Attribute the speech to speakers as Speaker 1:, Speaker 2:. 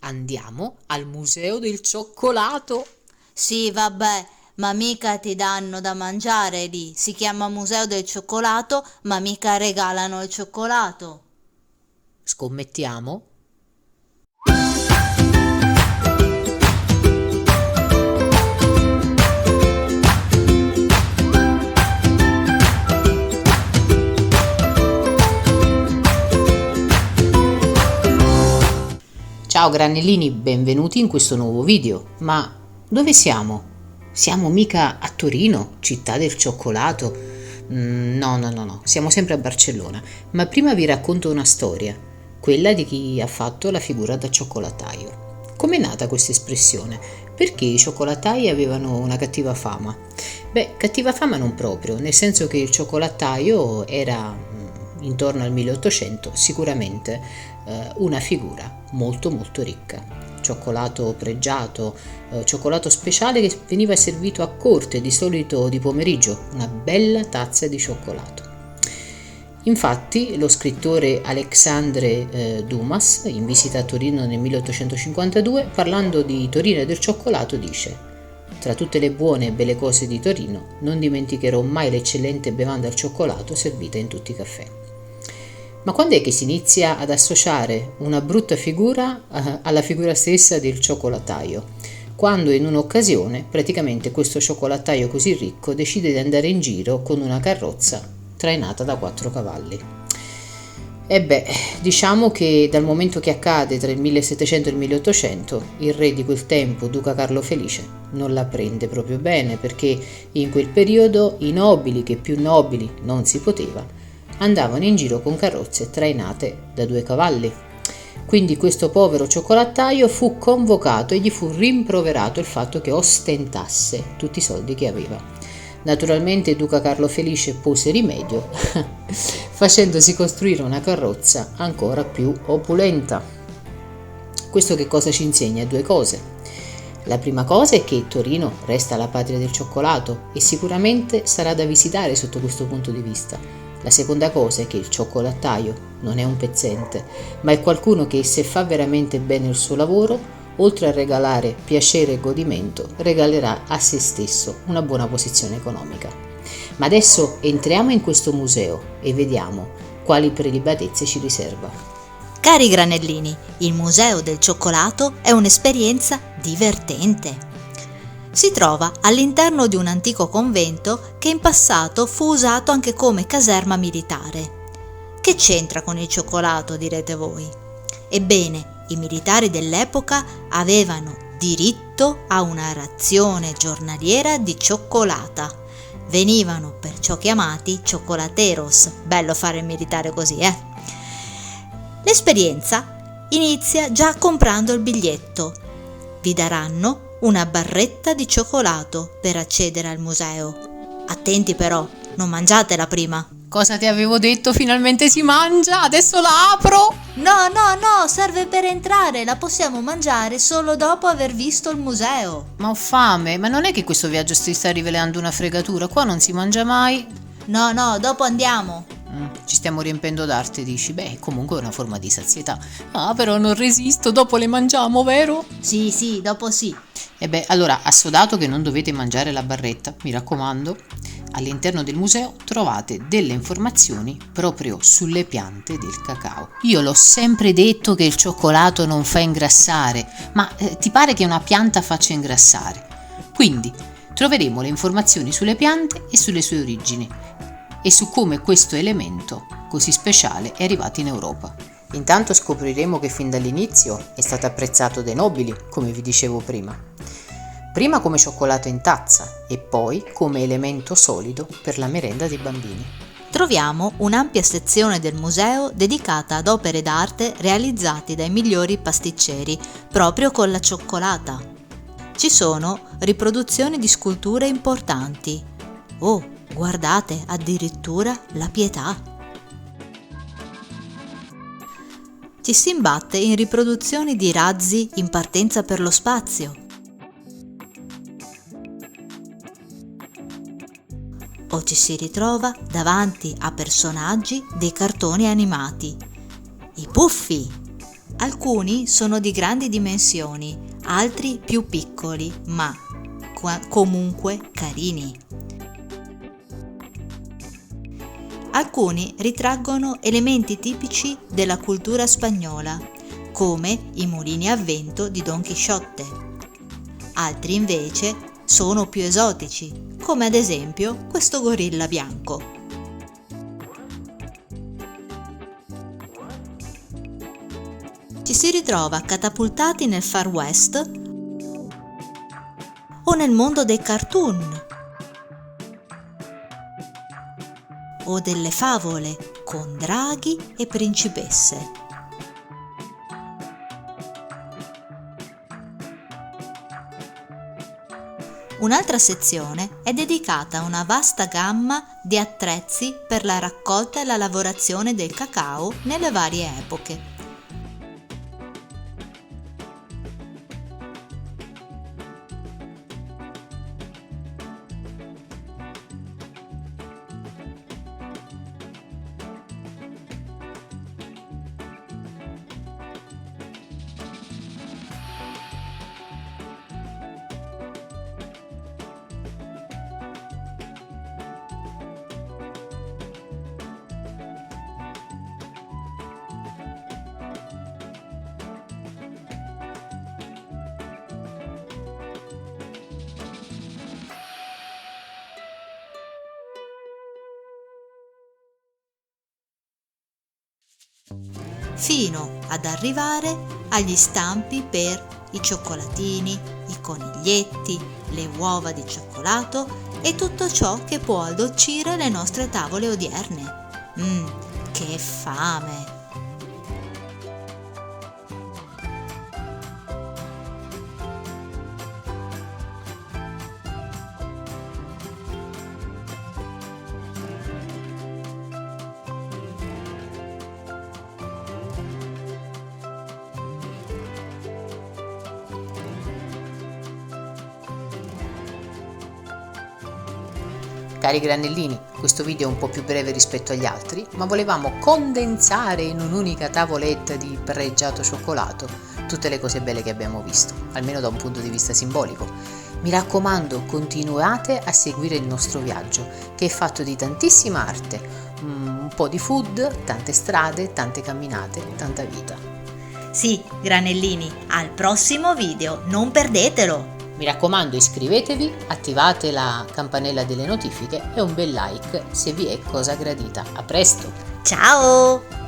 Speaker 1: Andiamo al Museo del Cioccolato.
Speaker 2: Sì, vabbè, ma mica ti danno da mangiare lì. Si chiama Museo del Cioccolato, ma mica regalano il cioccolato.
Speaker 1: Scommettiamo? Ciao granellini, benvenuti in questo nuovo video. Ma dove siamo? Siamo mica a Torino, città del cioccolato? No, siamo sempre a Barcellona. Ma prima vi racconto una storia, quella di chi ha fatto la figura da cioccolataio. Com'è nata questa espressione? Perché i cioccolatai avevano una cattiva fama? Beh, cattiva fama non proprio, nel senso che il cioccolataio era intorno al 1800 sicuramente una figura molto ricca. Cioccolato pregiato, cioccolato speciale che veniva servito a corte di solito di pomeriggio, una bella tazza di cioccolato. Infatti lo scrittore Alexandre Dumas, in visita a Torino nel 1852, parlando di Torino e del cioccolato, dice: «Tra tutte le buone e belle cose di Torino, non dimenticherò mai l'eccellente bevanda al cioccolato servita in tutti i caffè». Ma quando è che si inizia ad associare una brutta figura alla figura stessa del cioccolataio? Quando in un'occasione praticamente questo cioccolataio così ricco decide di andare in giro con una carrozza trainata da 4 cavalli. E beh, diciamo che dal momento che accade tra il 1700 e il 1800, il re di quel tempo, Duca Carlo Felice, non la prende proprio bene, perché in quel periodo i nobili, che più nobili non si poteva, andavano in giro con carrozze trainate da 2 cavalli. Quindi questo povero cioccolataio fu convocato e gli fu rimproverato il fatto che ostentasse tutti i soldi che aveva. Naturalmente Duca Carlo Felice pose rimedio facendosi costruire una carrozza ancora più opulenta. Questo che cosa ci insegna? 2 cose. La prima cosa è che Torino resta la patria del cioccolato e sicuramente sarà da visitare sotto questo punto di vista. La seconda cosa è che il cioccolataio non è un pezzente, ma è qualcuno che, se fa veramente bene il suo lavoro, oltre a regalare piacere e godimento, regalerà a se stesso una buona posizione economica. Ma adesso entriamo in questo museo e vediamo quali prelibatezze ci riserva.
Speaker 2: Cari granellini, il Museo del Cioccolato è un'esperienza divertente. Si trova all'interno di un antico convento che in passato fu usato anche come caserma militare. Che c'entra con il cioccolato, direte voi? Ebbene, i militari dell'epoca avevano diritto a una razione giornaliera di cioccolata. Venivano perciò chiamati cioccolateros. Bello fare il militare così, L'esperienza inizia già comprando il biglietto. Vi daranno una barretta di cioccolato per accedere al museo. Attenti però, non mangiatela prima.
Speaker 1: Cosa ti avevo detto? Finalmente si mangia! Adesso la apro!
Speaker 2: No, serve per entrare, la possiamo mangiare solo dopo aver visto il museo.
Speaker 1: Ma ho fame, ma non è che questo viaggio si sta rivelando una fregatura? Qua non si mangia mai.
Speaker 2: No, dopo andiamo.
Speaker 1: Ci stiamo riempendo d'arte, dici? Beh, comunque è una forma di sazietà. Ah, però non resisto, dopo le mangiamo, vero?
Speaker 2: Sì, dopo sì.
Speaker 1: E beh, allora, assodato che non dovete mangiare la barretta, mi raccomando, all'interno del museo trovate delle informazioni proprio sulle piante del cacao. Io l'ho sempre detto che il cioccolato non fa ingrassare, ma ti pare che una pianta faccia ingrassare? Quindi troveremo le informazioni sulle piante e sulle sue origini e su come questo elemento così speciale è arrivato in Europa. Intanto scopriremo che fin dall'inizio è stato apprezzato dai nobili, come vi dicevo prima. Prima come cioccolato in tazza e poi come elemento solido per la merenda dei bambini.
Speaker 2: Troviamo un'ampia sezione del museo dedicata ad opere d'arte realizzate dai migliori pasticceri proprio con la cioccolata. Ci sono riproduzioni di sculture importanti. Oh, guardate, addirittura la Pietà. Ci si imbatte in riproduzioni di razzi in partenza per lo spazio. O ci si ritrova davanti a personaggi dei cartoni animati. I Puffi, Alcuni sono di grandi dimensioni, altri più piccoli, ma comunque carini. Alcuni ritraggono elementi tipici della cultura spagnola, come i mulini a vento di Don Chisciotte. Altri invece sono più esotici, come ad esempio questo gorilla bianco. Ci si ritrova catapultati nel Far West o nel mondo dei cartoon o delle favole con draghi e principesse. Un'altra sezione è dedicata a una vasta gamma di attrezzi per la raccolta e la lavorazione del cacao nelle varie epoche. Fino ad arrivare agli stampi per i cioccolatini, i coniglietti, le uova di cioccolato e tutto ciò che può addolcire le nostre tavole odierne. Che fame!
Speaker 1: Cari granellini, questo video è un po' più breve rispetto agli altri, ma volevamo condensare in un'unica tavoletta di pregiato cioccolato tutte le cose belle che abbiamo visto, almeno da un punto di vista simbolico. Mi raccomando, continuate a seguire il nostro viaggio, che è fatto di tantissima arte, un po' di food, tante strade, tante camminate, tanta vita.
Speaker 2: Sì, granellini, al prossimo video, non perdetelo!
Speaker 1: Mi raccomando, iscrivetevi, attivate la campanella delle notifiche e un bel like se vi è cosa gradita. A presto!
Speaker 2: Ciao!